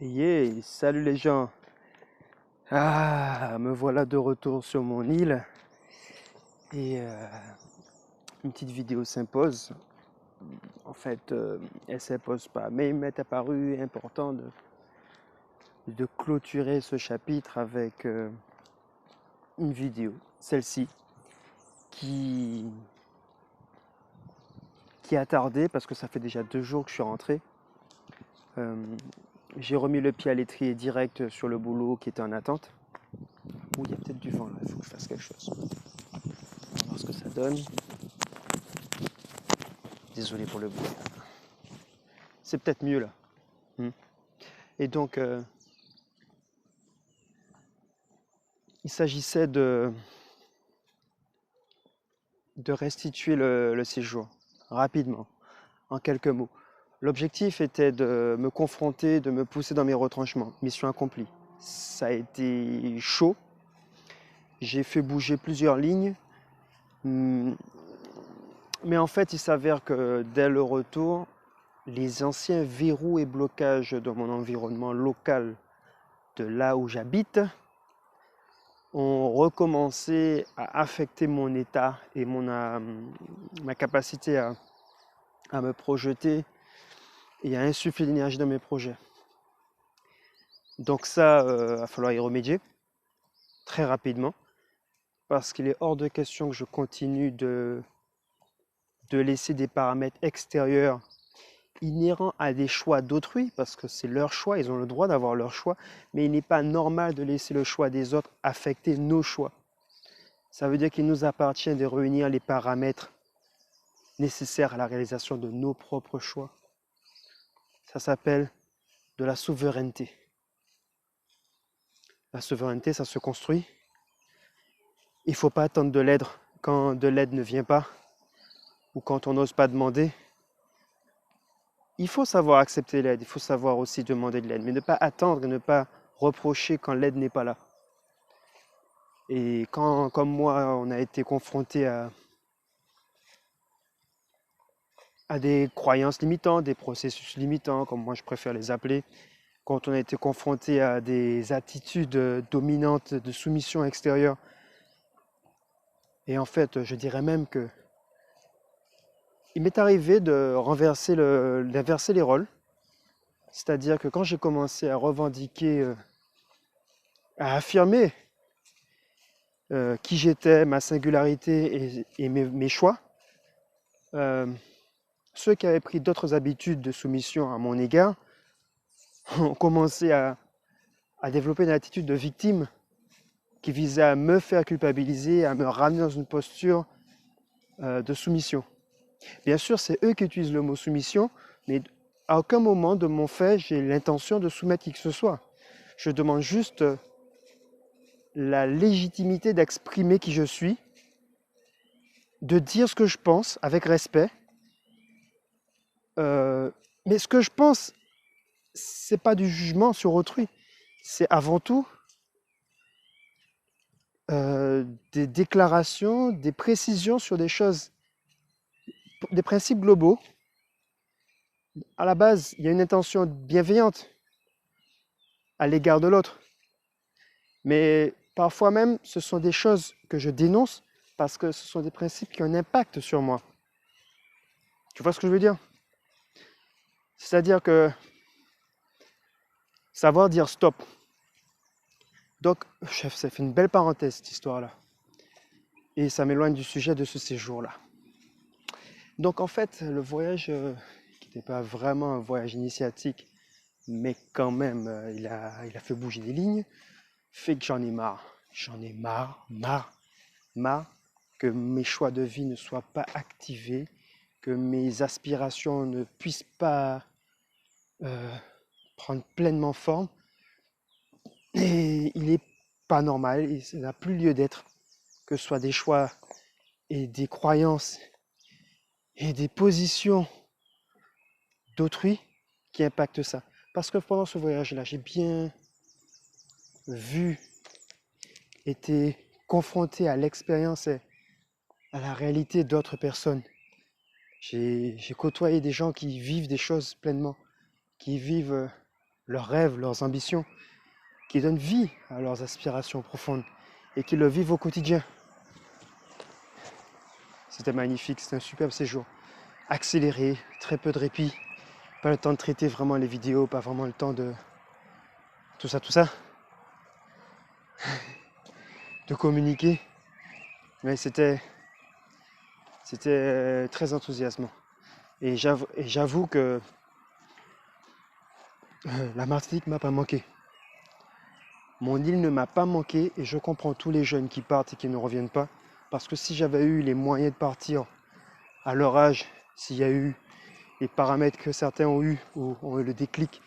Yeah, salut les gens. Ah, me voilà de retour sur mon île et une petite vidéo s'impose. En fait, elle s'impose pas, mais il m'est apparu important de clôturer ce chapitre avec une vidéo, celle-ci, qui, qui a tardé parce que ça fait déjà 2 jours que je suis rentré. Euh, j'ai remis le pied à l'étrier direct sur le boulot qui était en attente. Ouh, il y a peut-être du vent là, il faut que je fasse quelque chose. On va voir ce que ça donne. Désolé pour le bruit. C'est peut-être mieux là. Et donc, il s'agissait de restituer le séjour rapidement, en quelques mots. L'objectif était de me confronter, de me pousser dans mes retranchements. Mission accomplie. Ça a été chaud. J'ai fait bouger plusieurs lignes. Mais en fait, il s'avère que dès le retour, les anciens verrous et blocages de mon environnement local, de là où j'habite, ont recommencé à affecter mon état et ma capacité à me projeter et à insuffler l'énergie dans mes projets. Donc ça, va falloir y remédier très rapidement parce qu'il est hors de question que je continue de laisser des paramètres extérieurs inhérents à des choix d'autrui, parce que c'est leur choix, ils ont le droit d'avoir leur choix, mais il n'est pas normal de laisser le choix des autres affecter nos choix. Ça veut dire qu'il nous appartient de réunir les paramètres nécessaires à la réalisation de nos propres choix. Ça s'appelle de la souveraineté. La souveraineté, ça se construit. Il ne faut pas attendre de l'aide quand de l'aide ne vient pas ou quand on n'ose pas demander. Il faut savoir accepter l'aide, il faut savoir aussi demander de l'aide, mais ne pas attendre et ne pas reprocher quand l'aide n'est pas là. Et quand, comme moi, on a été confronté à des croyances limitantes, des processus limitants, comme moi je préfère les appeler, quand on a été confronté à des attitudes dominantes de soumission extérieure, et en fait, je dirais même que il m'est arrivé d'inverser les rôles. C'est-à-dire que quand j'ai commencé à revendiquer, à affirmer qui j'étais, ma singularité et mes choix, euh, ceux qui avaient pris d'autres habitudes de soumission à mon égard ont commencé à développer une attitude de victime qui visait à me faire culpabiliser, à me ramener dans une posture de soumission. Bien sûr, c'est eux qui utilisent le mot soumission, mais à aucun moment de mon fait, j'ai l'intention de soumettre qui que ce soit. Je demande juste la légitimité d'exprimer qui je suis, de dire ce que je pense avec respect. Mais ce que je pense, c'est pas du jugement sur autrui. C'est avant tout des déclarations, des précisions sur des choses, des principes globaux. À la base, il y a une intention bienveillante à l'égard de l'autre. Mais parfois même, ce sont des choses que je dénonce parce que ce sont des principes qui ont un impact sur moi. Tu vois ce que je veux dire? C'est-à-dire que savoir dire stop. Donc, chef, ça fait une belle parenthèse, cette histoire-là. Et ça m'éloigne du sujet de ce séjour-là. Donc, en fait, le voyage, qui n'était pas vraiment un voyage initiatique, mais quand même, il a fait bouger des lignes, fait que j'en ai marre. J'en ai marre que mes choix de vie ne soient pas activés, que mes aspirations ne puissent pas prendre pleinement forme. Et il n'est pas normal, et ça n'a plus lieu d'être, que ce soit des choix et des croyances et des positions d'autrui qui impactent ça. Parce que pendant ce voyage-là, j'ai bien vu, été confronté à l'expérience et à la réalité d'autres personnes. J'ai côtoyé des gens qui vivent des choses pleinement, qui vivent leurs rêves, leurs ambitions, qui donnent vie à leurs aspirations profondes et qui le vivent au quotidien. C'était magnifique, c'était un superbe séjour. Accéléré, très peu de répit, pas le temps de traiter vraiment les vidéos, pas vraiment le temps de tout ça, de communiquer. Mais c'était très enthousiasmant. Et j'avoue que la Martinique m'a pas manqué. Mon île ne m'a pas manqué et je comprends tous les jeunes qui partent et qui ne reviennent pas. Parce que si j'avais eu les moyens de partir à leur âge, s'il y a eu les paramètres que certains ont eu ou ont eu le déclic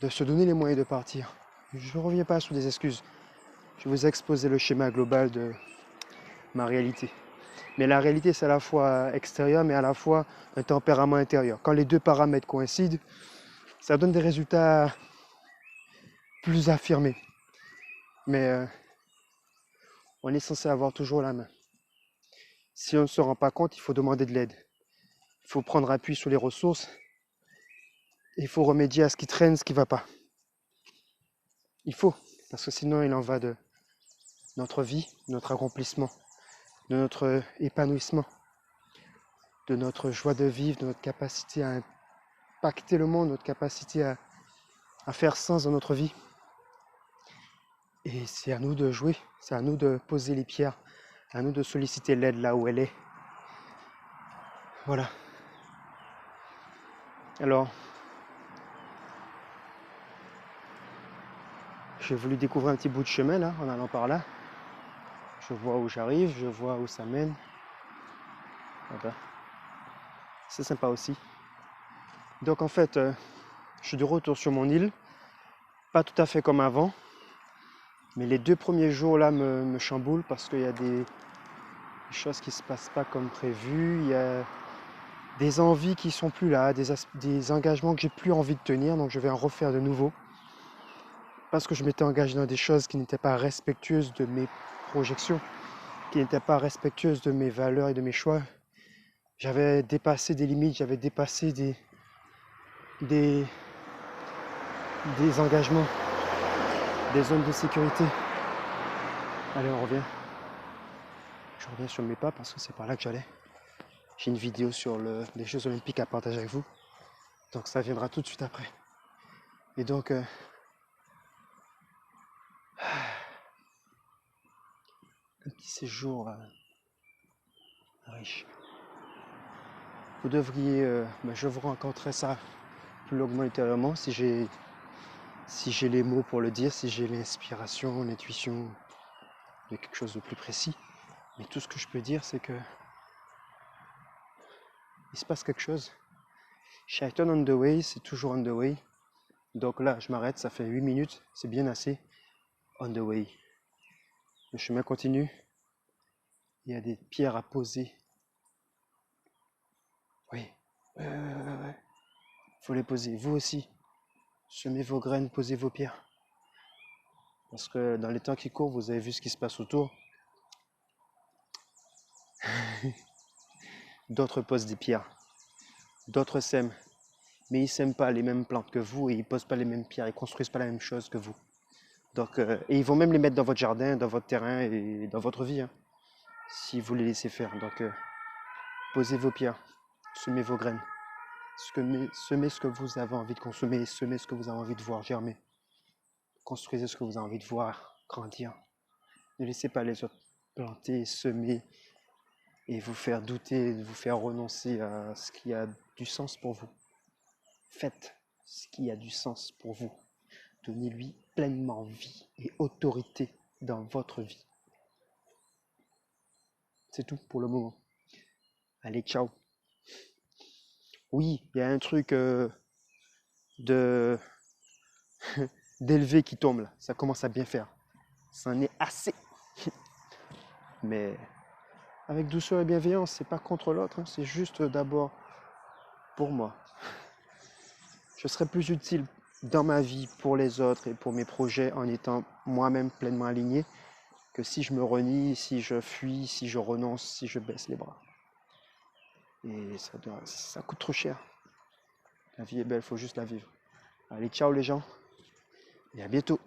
de se donner les moyens de partir, je ne reviens pas sous des excuses. Je vous ai exposé le schéma global de ma réalité. Mais la réalité, c'est à la fois extérieure, mais à la fois un tempérament intérieur. Quand les deux paramètres coïncident, ça donne des résultats plus affirmés. Mais on est censé avoir toujours la main. Si on ne se rend pas compte, il faut demander de l'aide. Il faut prendre appui sur les ressources. Il faut remédier à ce qui traîne, ce qui ne va pas. Il faut, parce que sinon il en va de notre vie, de notre accomplissement, de notre épanouissement, de notre joie de vivre, de notre capacité à impacter le monde, notre capacité à faire sens dans notre vie. Et c'est à nous de jouer, c'est à nous de poser les pierres, à nous de solliciter l'aide là où elle est. Voilà. Alors, j'ai voulu découvrir un petit bout de chemin là, en allant par là. Je vois où j'arrive, je vois où ça mène. Ah ben, c'est sympa aussi. Donc en fait, je suis de retour sur mon île. Pas tout à fait comme avant. Mais les 2 premiers jours là me chamboulent parce qu'il y a des choses qui ne se passent pas comme prévu. Il y a des envies qui ne sont plus là, des engagements que j'ai plus envie de tenir. Donc je vais en refaire de nouveau. Parce que je m'étais engagé dans des choses qui n'étaient pas respectueuses de mes projections, qui n'étaient pas respectueuses de mes valeurs et de mes choix. J'avais dépassé des limites, j'avais dépassé des engagements, des zones de sécurité. Allez, on revient. Je reviens sur mes pas parce que c'est par là que j'allais. J'ai une vidéo sur les Jeux Olympiques à partager avec vous. Donc ça viendra tout de suite après. Et donc, un petit séjour riche. Vous devriez, je vous rencontrerai ça plus longuement ultérieurement si j'ai les mots pour le dire, si j'ai l'inspiration, l'intuition de quelque chose de plus précis. Mais tout ce que je peux dire, c'est que il se passe quelque chose. Shaitan on the way, c'est toujours on the way. Donc là, je m'arrête, ça fait 8 minutes, c'est bien assez. On the way. Le chemin continue. Il y a des pierres à poser. Oui. Ouais. Faut les poser. Vous aussi. Semez vos graines, posez vos pierres. Parce que dans les temps qui courent, vous avez vu ce qui se passe autour. D'autres posent des pierres. D'autres sèment. Mais ils ne sèment pas les mêmes plantes que vous et ils ne posent pas les mêmes pierres. Ils ne construisent pas la même chose que vous. Donc, et ils vont même les mettre dans votre jardin, dans votre terrain et dans votre vie. Hein, si vous les laissez faire. Donc, posez vos pierres. Semez vos graines. Semez ce que vous avez envie de consommer. Semez ce que vous avez envie de voir germer. Construisez ce que vous avez envie de voir grandir. Ne laissez pas les autres planter, semer et vous faire douter, vous faire renoncer à ce qui a du sens pour vous. Faites ce qui a du sens pour vous. Donnez-lui pleinement vie et autorité dans votre vie. C'est tout pour le moment. Allez, ciao. Oui, il y a un truc de d'élevé qui tombe là. Ça commence à bien faire. Ça en est assez. Mais avec douceur et bienveillance, c'est pas contre l'autre, hein, c'est juste d'abord pour moi. Je serai plus utile dans ma vie pour les autres et pour mes projets en étant moi-même pleinement aligné que si je me renie, si je fuis, si je renonce, si je baisse les bras. Et ça coûte trop cher. La vie est belle, il faut juste la vivre. Allez, ciao les gens et à bientôt.